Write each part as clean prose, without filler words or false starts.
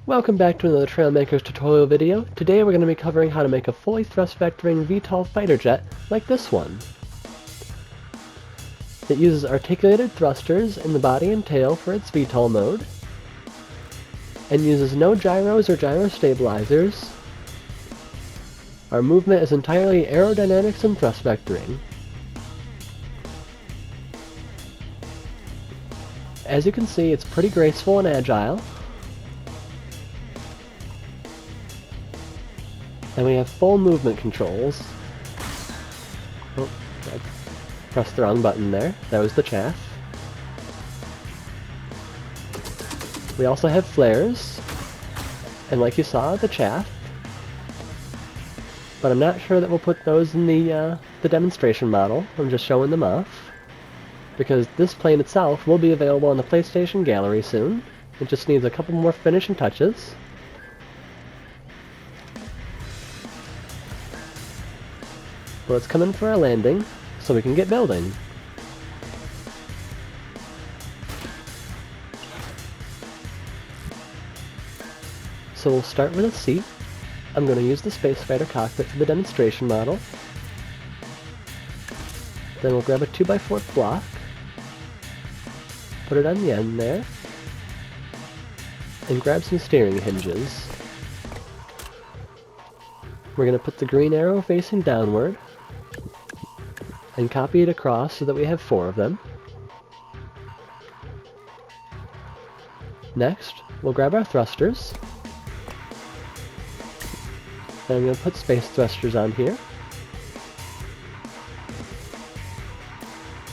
Welcome back to another Trailmakers tutorial video. Today we're going to be covering how to make a fully thrust-vectoring VTOL fighter jet like this one. It uses articulated thrusters in the body and tail for its VTOL mode, and uses no gyros or gyro stabilizers. Our movement is entirely aerodynamics and thrust vectoring. As you can see, it's pretty graceful and agile. And we have full movement controls. Oh, I pressed the wrong button there. That was the chaff. We also have flares. And like you saw, the chaff. But I'm not sure that we'll put those in the demonstration model. I'm just showing them off. Because this plane itself will be available on the PlayStation Gallery soon. It just needs a couple more finishing touches. But let's come in for our landing, so we can get building. So we'll start with a seat. I'm going to use the Space Fighter cockpit for the demonstration model. Then we'll grab a 2x4 block, put it on the end there, and grab some steering hinges. We're going to put the green arrow facing downward, and copy it across so that we have 4 of them. Next, we'll grab our thrusters. And I'm going to put space thrusters on here.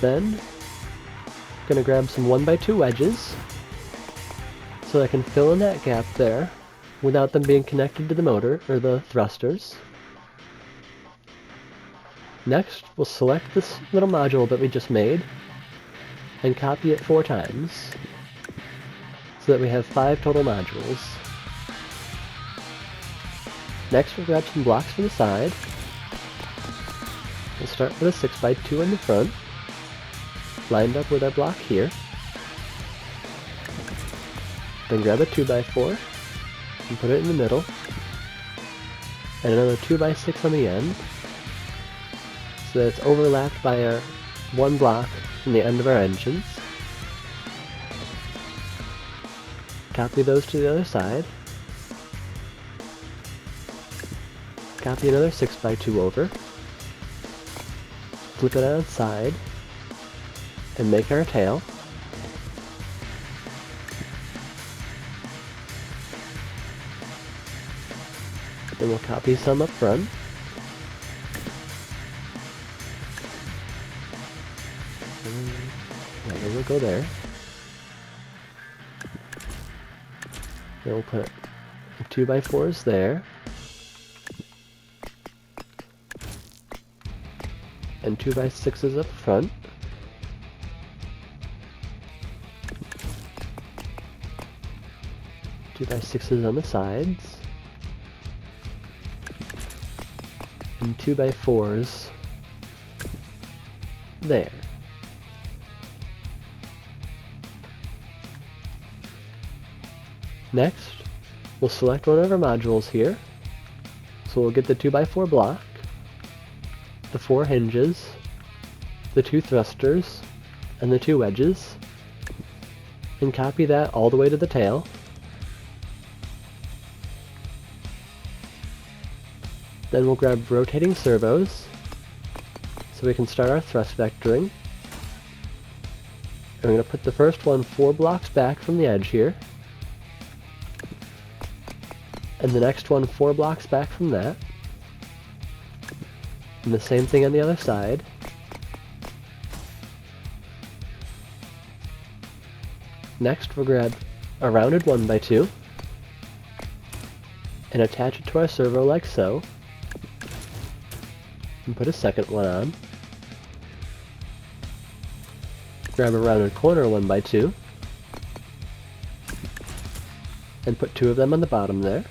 Then, I'm going to grab some 1x2 wedges, so I can fill in that gap there, without them being connected to the motor, or the thrusters. Next, we'll select this little module that we just made, and copy it 4 times, so that we have 5 total modules. Next, we'll grab some blocks from the side. We'll start with a 6x2 in the front, lined up with our block here. Then grab a 2x4, and put it in the middle, and another 2x6 on the end, so that it's overlapped by our 1 block from the end of our engines. Copy those to the other side. Copy another 6x2 over. Flip it on its side. And make our tail. Then we'll copy some up front. Yeah, we'll go there. Then we'll put 2x4s there. And 2x6s up front. Two by 6s on the sides. And 2x4s there. Next, we'll select one of our modules here. So we'll get the 2x4 block, the 4 hinges, the 2 thrusters, and the 2 wedges, and copy that all the way to the tail. Then we'll grab rotating servos, so we can start our thrust vectoring. And we're going to put the first one 4 blocks back from the edge here, and the next one 4 blocks back from that. And the same thing on the other side. Next, we'll grab a rounded 1x2 and attach it to our servo like so, and put a second one on. Grab a rounded corner 1x2 and put 2 of them on the bottom there.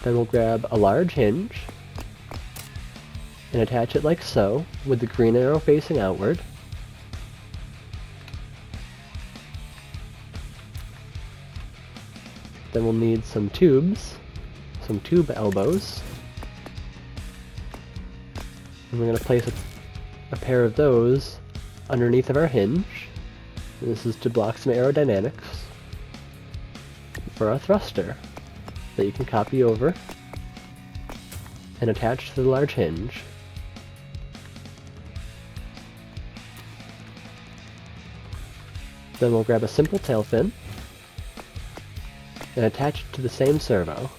Then we'll grab a large hinge and attach it like so, with the green arrow facing outward. Then we'll need some tubes, some tube elbows. And we're going to place a pair of those underneath of our hinge. This is to block some aerodynamics for our thruster that you can copy over and attach to the large hinge. Then we'll grab a simple tail fin and attach it to the same servo.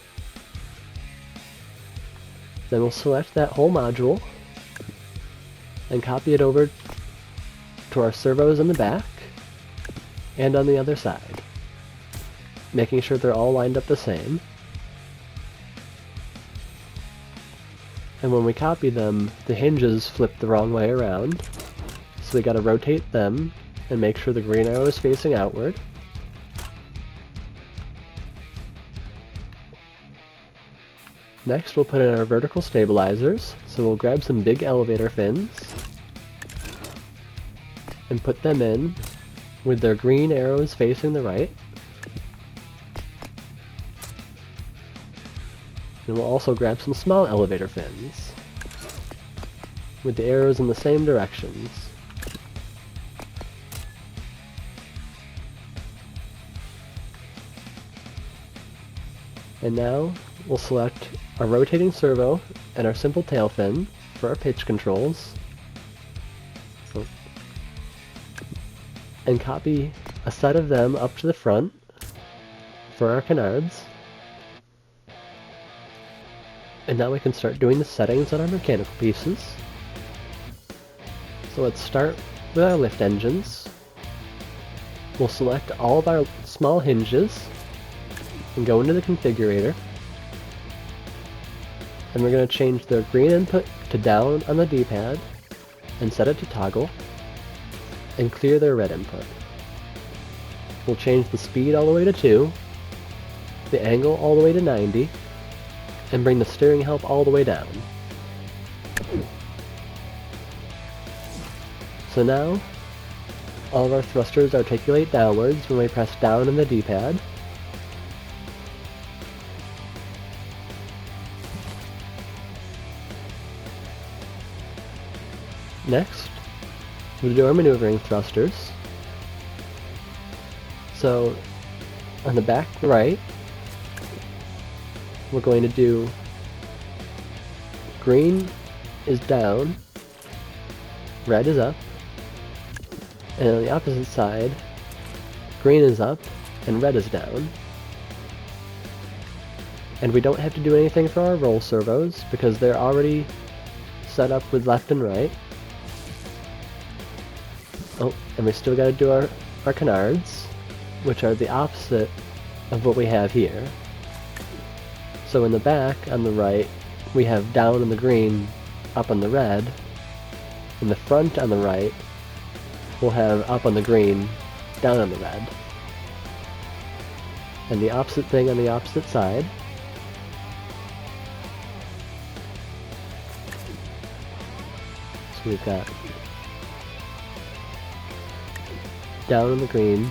Then we'll select that whole module and copy it over to our servos in the back and on the other side, making sure they're all lined up the same. And when we copy them, the hinges flip the wrong way around, so we gotta rotate them and make sure the green arrow is facing outward. Next, we'll put in our vertical stabilizers, so we'll grab some big elevator fins and put them in with their green arrows facing the right. And we'll also grab some small elevator fins with the arrows in the same directions. And now we'll select our rotating servo and our simple tail fin for our pitch controls, and copy a set of them up to the front for our canards. And now we can start doing the settings on our mechanical pieces. So let's start with our lift engines. We'll select all of our small hinges and go into the configurator. And we're going to change the green input to down on the D-pad and set it to toggle, and clear their red input. We'll change the speed all the way to 2, the angle all the way to 90, and bring the steering help all the way down. So now, all of our thrusters articulate downwards when we press down on the D-pad. Next, we'll do our maneuvering thrusters. So, on the back right, we're going to do green is down, red is up, and on the opposite side, green is up and red is down. And we don't have to do anything for our roll servos because they're already set up with left and right. Oh, and we still gotta do our canards, which are the opposite of what we have here. So in the back, on the right, we have down on the green, up on the red. In the front on the right, we'll have up on the green, down on the red. And the opposite thing on the opposite side. So we've got down on the green,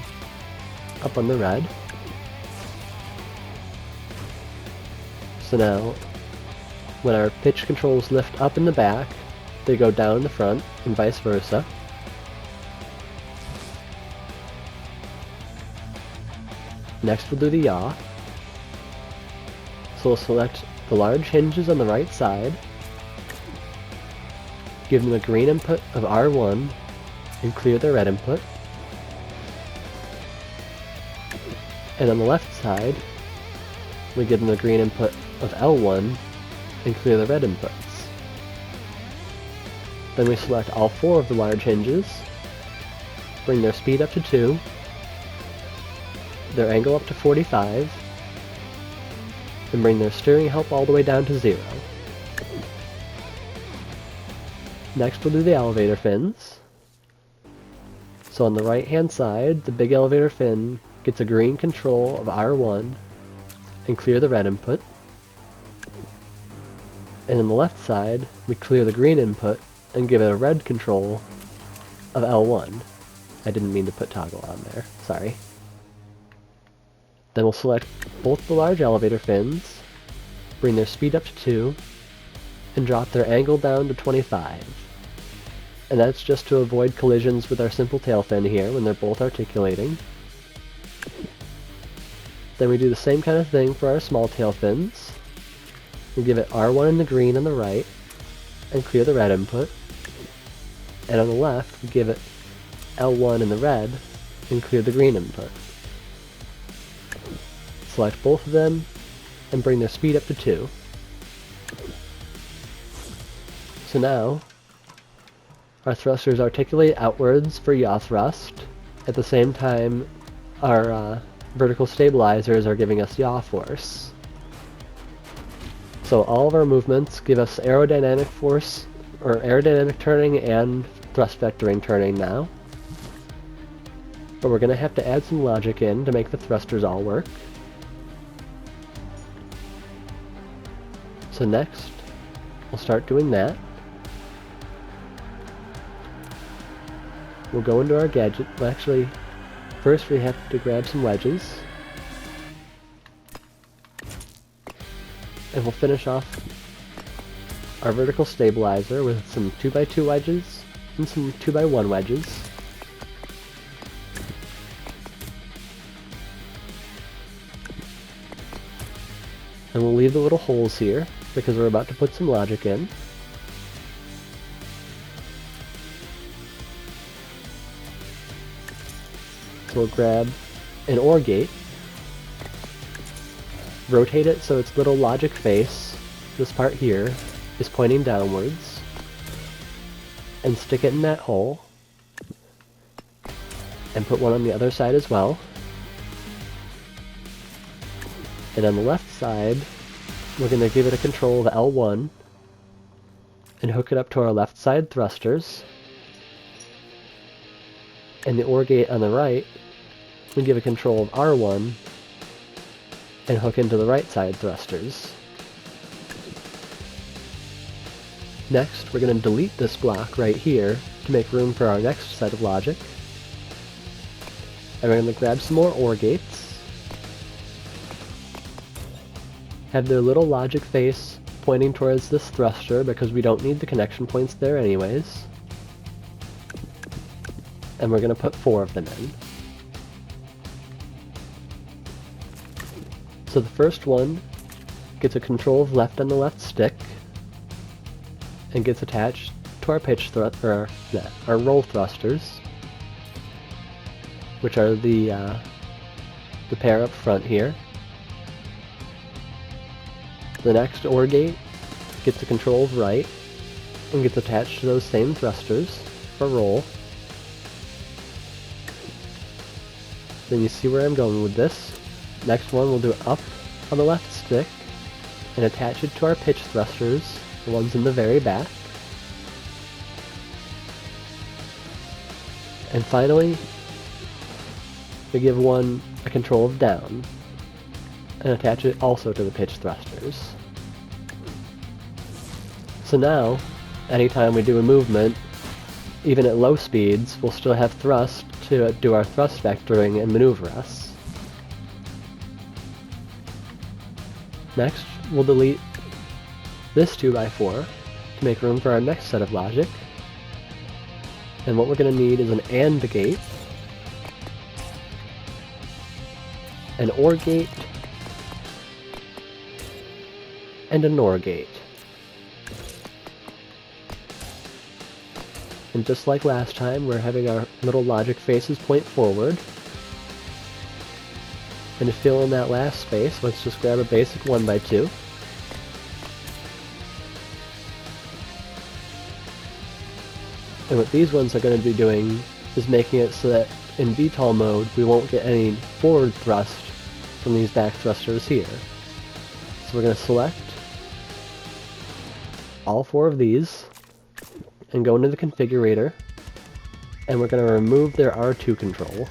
up on the red. So now, when our pitch controls lift up in the back, they go down in the front, and vice versa. Next we'll do the yaw. So we'll select the large hinges on the right side, give them a green input of R1, and clear their red input. And on the left side, we give them a green input of L1 and clear the red inputs. Then we select all 4 of the large hinges, bring their speed up to 2, their angle up to 45, and bring their steering help all the way down to 0. Next we'll do the elevator fins. So on the right hand side, the big elevator fin gets a green control of R1 and clear the red input. And on the left side, we clear the green input and give it a red control of L1. I didn't mean to put toggle on there, sorry. Then we'll select both the large elevator fins, bring their speed up to 2, and drop their angle down to 25. And that's just to avoid collisions with our simple tail fin here when they're both articulating. Then we do the same kind of thing for our small tail fins. We give it R1 in the green on the right, and clear the red input. And on the left, we give it L1 in the red, and clear the green input. Select both of them, and bring their speed up to 2. So now, our thrusters articulate outwards for yaw thrust. At the same time, our vertical stabilizers are giving us yaw force. So all of our movements give us aerodynamic force, or aerodynamic turning and thrust vectoring turning now. But we're going to have to add some logic in to make the thrusters all work. So next, we'll start doing that. We'll go into our gadget. Well, actually, first we have to grab some wedges. And we'll finish off our vertical stabilizer with some 2x2 wedges and some 2x1 wedges. And we'll leave the little holes here because we're about to put some logic in. So we'll grab an OR gate, rotate it so its little logic face, this part here, is pointing downwards, and stick it in that hole, and put one on the other side as well. And on the left side, we're going to give it a control of L1, and hook it up to our left side thrusters. And the OR gate on the right, we give a control of R1, and hook into the right side thrusters. Next, we're going to delete this block right here to make room for our next set of logic. And we're going to grab some more OR gates, have their little logic face pointing towards this thruster because we don't need the connection points there anyways. And we're going to put 4 of them in. So the first one gets a control of left on the left stick and gets attached to our pitch thrust, or our roll thrusters, which are the pair up front here. The next OR gate gets a control of right and gets attached to those same thrusters for roll. Then you see where I'm going with this. Next one we'll do it up on the left stick and attach it to our pitch thrusters, the ones in the very back. And finally, we give one a control of down and attach it also to the pitch thrusters. So now, anytime we do a movement, even at low speeds, we'll still have thrust to do our thrust vectoring and maneuver us. Next, we'll delete this 2x4 to make room for our next set of logic. And what we're going to need is an AND gate, an OR gate, and a NOR gate. And just like last time, we're having our little logic faces point forward. And to fill in that last space, let's just grab a basic 1x2. And what these ones are going to be doing is making it so that in VTOL mode we won't get any forward thrust from these back thrusters here. So we're going to select all 4 of these and go into the configurator, and we're going to remove their R2 control,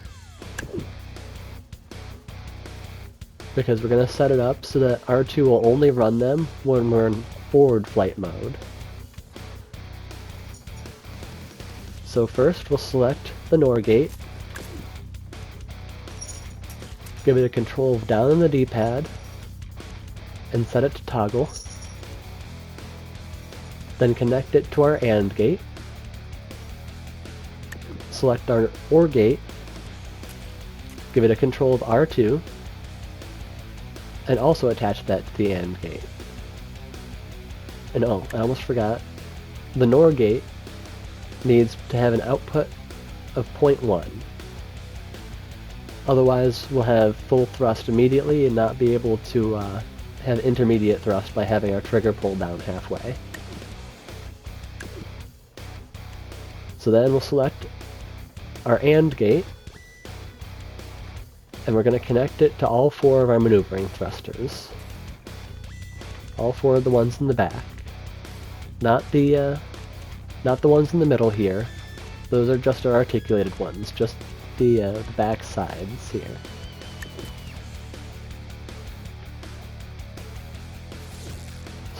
because we're going to set it up so that R2 will only run them when we're in forward flight mode. So first we'll select the NOR gate, give it a control down on the D-pad, and set it to toggle. Then connect it to our AND gate. Select our OR gate, give it a control of R2, and also attach that to the AND gate. And oh, I almost forgot, the NOR gate needs to have an output of 0.1. Otherwise, we'll have full thrust immediately and not be able to have intermediate thrust by having our trigger pulled down halfway. So then we'll select our AND gate, and we're going to connect it to all 4 of our maneuvering thrusters. All 4 of the ones in the back. Not the ones in the middle here. Those are just our articulated ones, just the back sides here.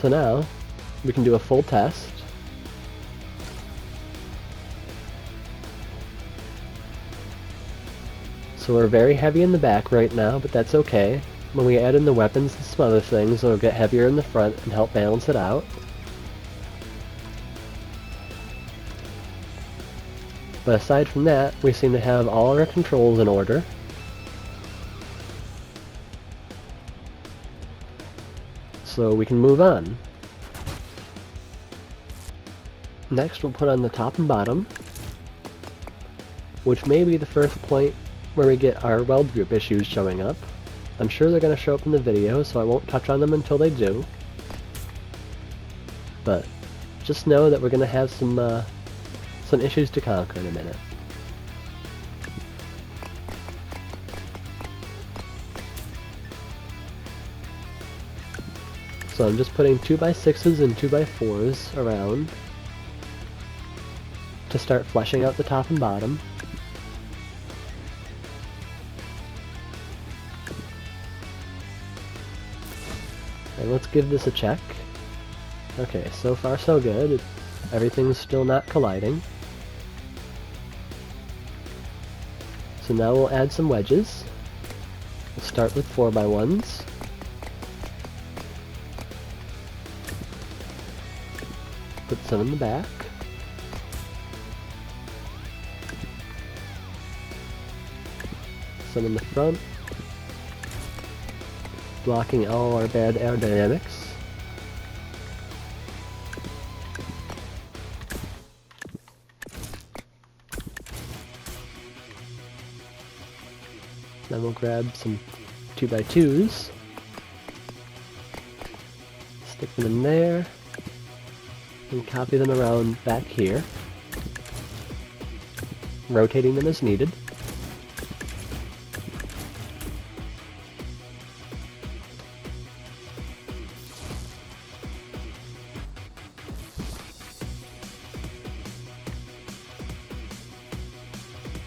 So now, we can do a full test. So we're very heavy in the back right now, but that's okay. When we add in the weapons and some other things, it'll get heavier in the front and help balance it out. But aside from that, we seem to have all our controls in order. So we can move on. Next we'll put on the top and bottom, which may be the first point where we get our weld group issues showing up. I'm sure they're going to show up in the video, so I won't touch on them until they do. But just know that we're going to have some issues to conquer in a minute. So I'm just putting 2x6s and 2x4s around to start fleshing out the top and bottom. And let's give this a check. Okay, so far so good. Everything's still not colliding. So now we'll add some wedges. We'll start with 4x1s. Put some in the back. Some in the front. Blocking all our bad aerodynamics. Then we'll grab some 2x2s. Stick them in there. And copy them around back here. Rotating them as needed.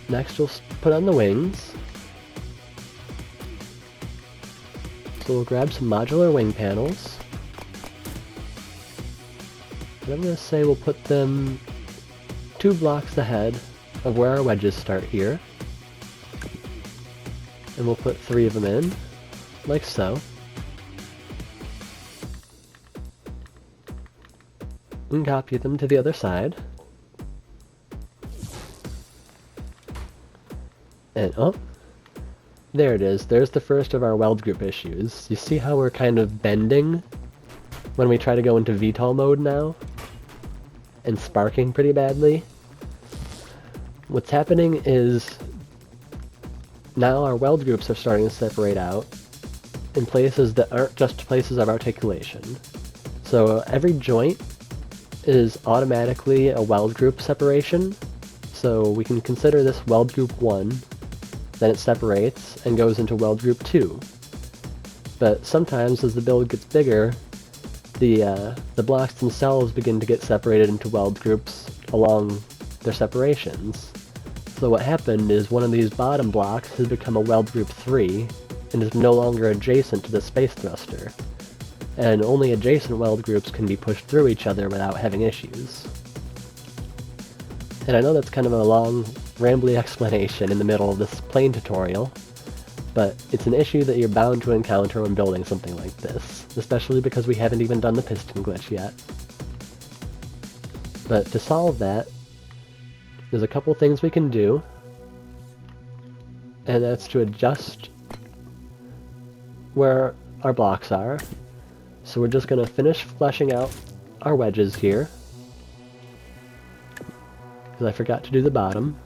Next we'll put on the wings. So we'll grab some modular wing panels. And I'm going to say we'll put them 2 blocks ahead of where our wedges start here. And we'll put 3 of them in, like so. And copy them to the other side. And oh, there it is. There's the first of our weld group issues. You see how we're kind of bending when we try to go into VTOL mode now? And sparking pretty badly? What's happening is now our weld groups are starting to separate out in places that aren't just places of articulation. So every joint is automatically a weld group separation. So we can consider this weld group 1, then it separates and goes into weld group 2. But sometimes as the build gets bigger, the blocks themselves begin to get separated into weld groups along their separations. So what happened is one of these bottom blocks has become a weld group 3 and is no longer adjacent to the space thruster. And only adjacent weld groups can be pushed through each other without having issues. And I know that's kind of a long, rambly explanation in the middle of this plane tutorial, but it's an issue that you're bound to encounter when building something like this, especially because we haven't even done the piston glitch yet. But to solve that, there's a couple things we can do, and that's to adjust where our blocks are. So we're just going to finish fleshing out our wedges here, because I forgot to do the bottom.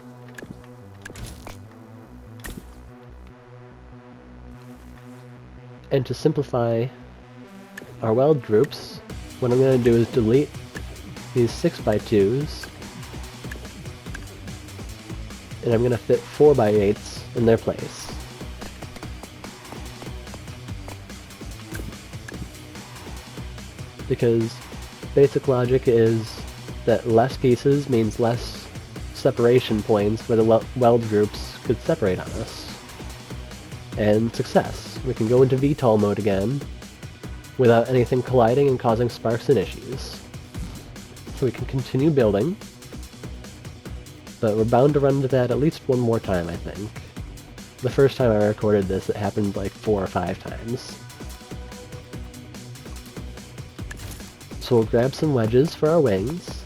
And to simplify our weld groups, what I'm going to do is delete these 6x2s, and I'm going to fit 4x8s in their place. Because basic logic is that less pieces means less separation points where the weld groups could separate on us. And success. We can go into VTOL mode again without anything colliding and causing sparks and issues. So we can continue building, but we're bound to run into that at least one more time, I think. The first time I recorded this, it happened like 4 or 5 times. So we'll grab some wedges for our wings,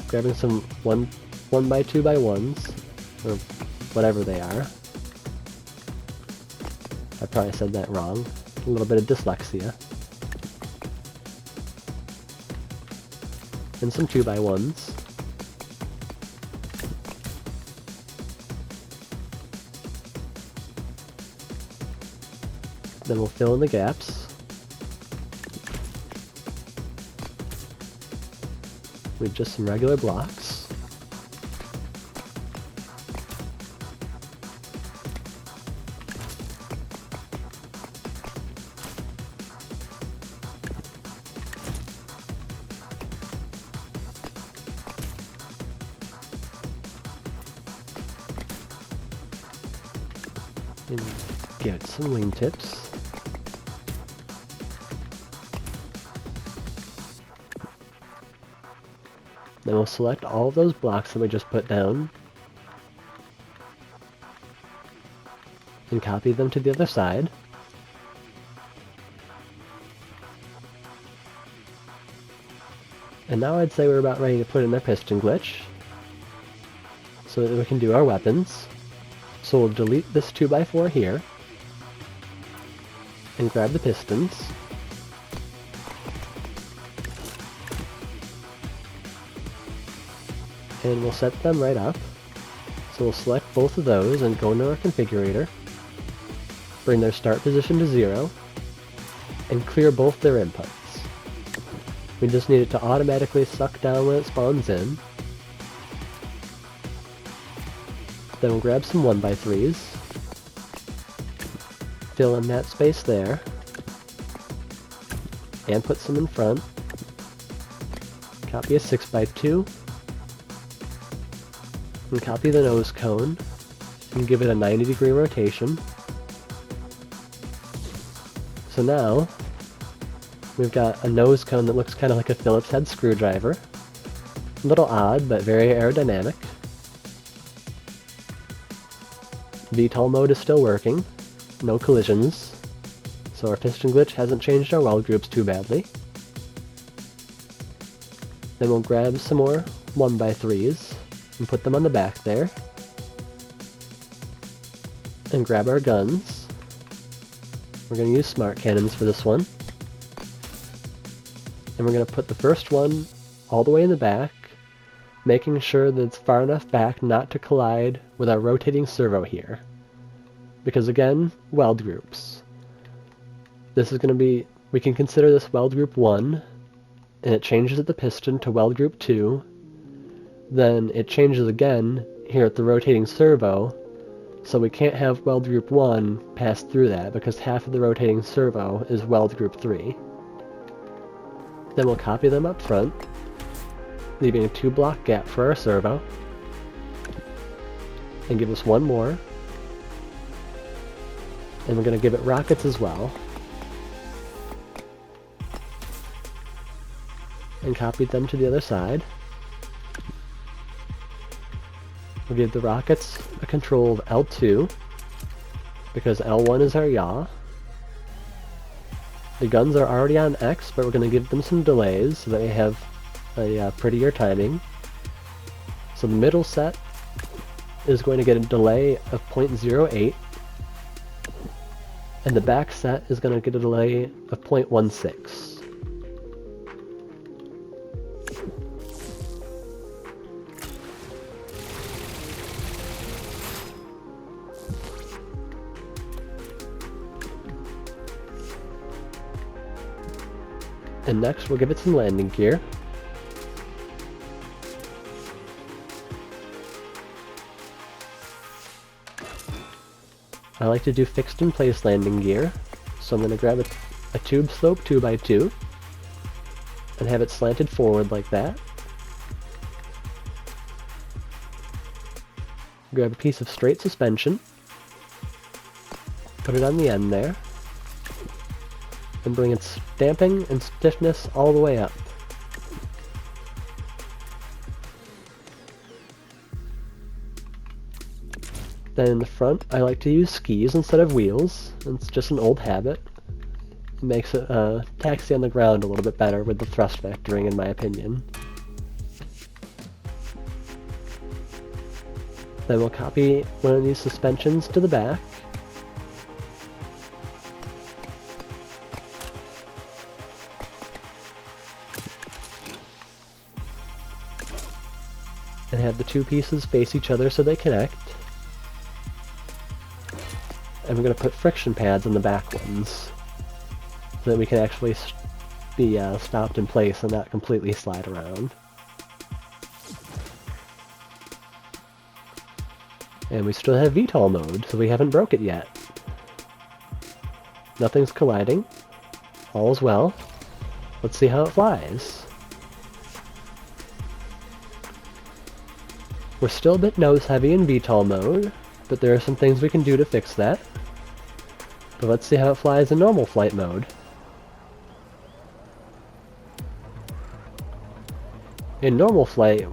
grabbing some 1x2x1s, or whatever they are. I probably said that wrong. A little bit of dyslexia. And some 2x1s. Then we'll fill in the gaps. With just some regular blocks. And give it some wingtips. Then we'll select all of those blocks that we just put down and copy them to the other side. And now I'd say we're about ready to put in our piston glitch so that we can do our weapons. So we'll delete this 2x4 here and grab the pistons. And we'll set them right up. So we'll select both of those and go into our configurator, bring their start position to 0, and clear both their inputs. We just need it to automatically suck down when it spawns in. Then we'll grab some 1x3s, fill in that space there, and put some in front. Copy a 6x2, and copy the nose cone, and give it a 90-degree rotation. So now, we've got a nose cone that looks kind of like a Phillips head screwdriver. A little odd, but very aerodynamic. VTOL mode is still working, no collisions, so our piston glitch hasn't changed our weld groups too badly. Then we'll grab some more 1x3s and put them on the back there. And grab our guns. We're going to use smart cannons for this one. And we're going to put the first one all the way in the back, making sure that it's far enough back not to collide with our rotating servo here. Because again, weld groups. This is going to be, we can consider this weld group 1, and it changes at the piston to weld group 2, then it changes again here at the rotating servo, so we can't have weld group 1 pass through that because half of the rotating servo is weld group 3. Then we'll copy them up front, leaving a 2-block gap for our servo, and give us one more, and we're going to give it rockets as well, and copy them to the other side. We'll give the rockets a control of L2, because L1 is our yaw. The guns are already on X, but we're going to give them some delays so that they have a prettier timing. So the middle set is going to get a delay of 0.08, and the back set is going to get a delay of 0.16. And next we'll give it some landing gear. I like to do fixed in place landing gear, so I'm going to grab a tube slope 2x2 and have it slanted forward like that. Grab a piece of straight suspension, put it on the end there, and bring its damping and stiffness all the way up. Then in the front, I like to use skis instead of wheels. It's just an old habit. It makes it taxi on the ground a little bit better with the thrust vectoring, in my opinion. Then we'll copy one of these suspensions to the back. And have the two pieces face each other so they connect. And we're going to put friction pads on the back ones so that we can actually be stopped in place and not completely slide around. And we still have VTOL mode, so we haven't broke it yet. Nothing's colliding. All's well. Let's see how it flies. We're still a bit nose heavy in VTOL mode, but there are some things we can do to fix that. But let's see how it flies in normal flight mode. In normal flight,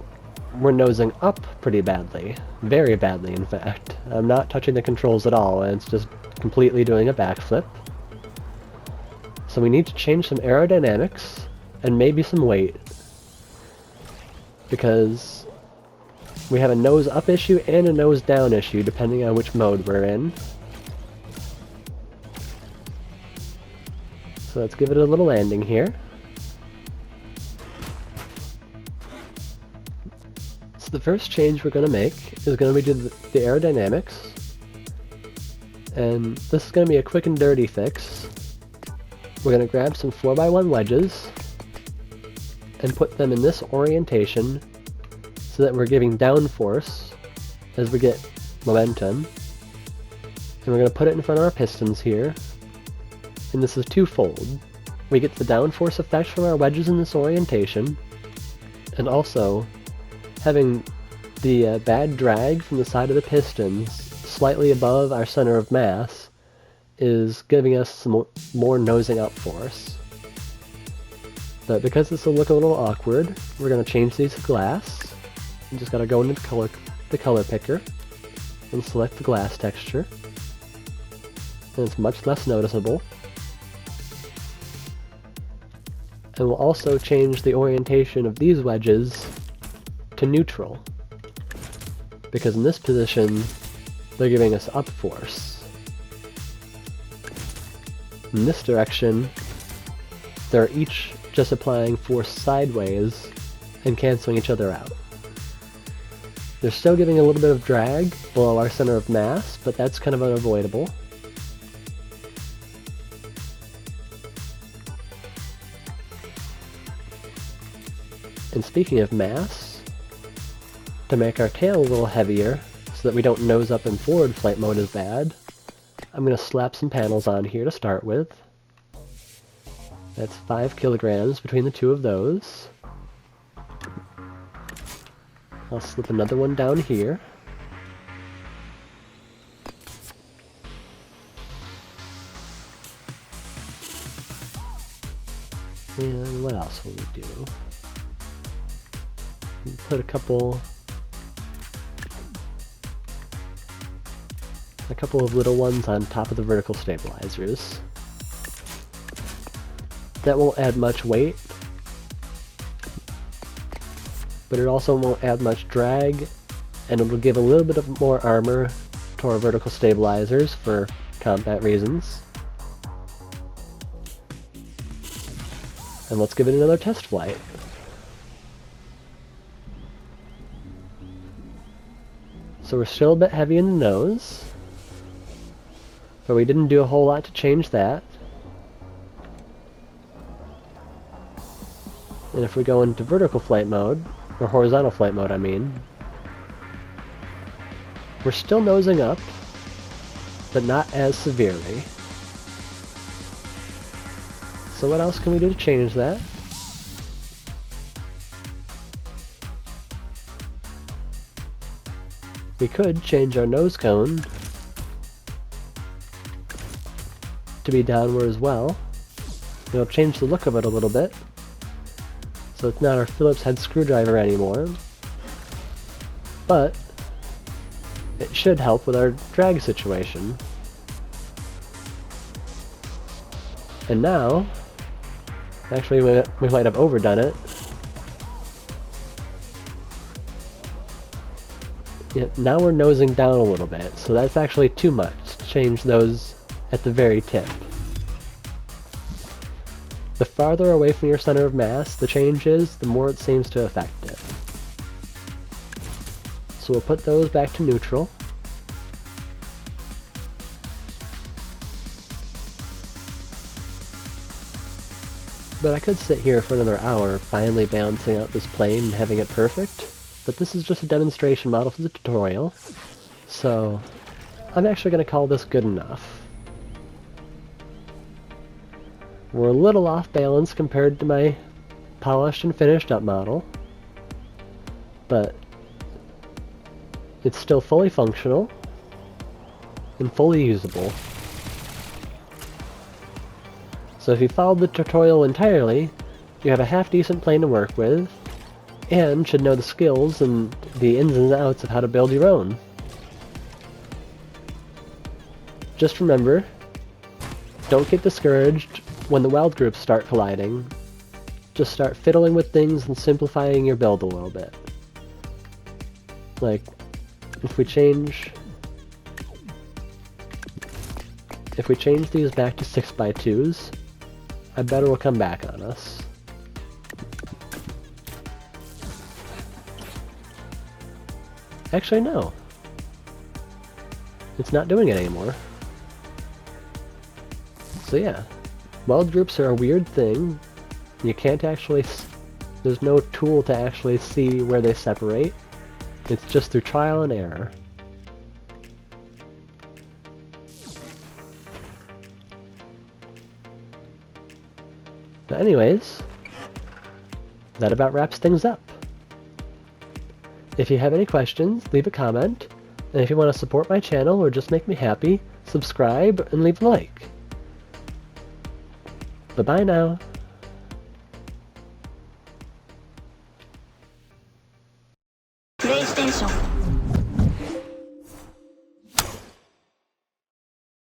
we're nosing up pretty badly. Very badly, in fact. I'm not touching the controls at all, and it's just completely doing a backflip. So we need to change some aerodynamics, and maybe some weight. Because we have a nose up issue and a nose down issue, depending on which mode we're in. So let's give it a little landing here. So the first change we're going to make is going to be the aerodynamics. And this is going to be a quick and dirty fix. We're going to grab some 4x1 wedges and put them in this orientation so that we're giving downforce as we get momentum. And we're going to put it in front of our pistons here. And this is twofold. We get the downforce effect from our wedges in this orientation, and also having the bad drag from the side of the pistons slightly above our center of mass is giving us some more nosing up force. But because this will look a little awkward, we're going to change these to glass. You just got to go into the color picker and select the glass texture. And it's much less noticeable. And we'll also change the orientation of these wedges to neutral, because in this position they're giving us up force. In this direction they're each just applying force sideways and canceling each other out. They're still giving a little bit of drag below our center of mass, but that's kind of unavoidable. And speaking of mass, to make our tail a little heavier so that we don't nose up in forward flight mode as bad, I'm going to slap some panels on here to start with. That's 5 kilograms between the two of those. I'll slip another one down here. And what else will we do? Put a couple a couple of little ones on top of the vertical stabilizers. That won't add much weight, but it also won't add much drag, and it'll give a little bit of more armor to our vertical stabilizers for combat reasons. And let's give it another test flight. So we're still a bit heavy in the nose, but we didn't do a whole lot to change that. And if we go into vertical flight mode, or horizontal flight mode I mean, we're still nosing up, but not as severely. So what else can we do to change that? We could change our nose cone to be downward as well. It'll change the look of it a little bit. So it's not our Phillips head screwdriver anymore. But it should help with our drag situation. And now, actually we might have overdone it. Yeah, now we're nosing down a little bit, so that's actually too much to change those at the very tip. The farther away from your center of mass the change is, the more it seems to affect it. So we'll put those back to neutral. But I could sit here for another hour finally balancing out this plane and having it perfect. But this is just a demonstration model for the tutorial, so I'm actually going to call this good enough. We're a little off balance compared to my polished and finished up model, but it's still fully functional and fully usable. So if you followed the tutorial entirely, you have a half-decent plane to work with, and should know the skills and the ins and outs of how to build your own. Just remember, don't get discouraged when the weld groups start colliding. Just start fiddling with things and simplifying your build a little bit. Like, if we change these back to 6x2s, I bet it'll come back on us. Actually, no. It's not doing it anymore. So yeah, weld groups are a weird thing. You can't actually... there's no tool to actually see where they separate. It's just through trial and error. But anyways, that about wraps things up. If you have any questions, leave a comment, and if you want to support my channel or just make me happy, subscribe and leave a like. Bye-bye now.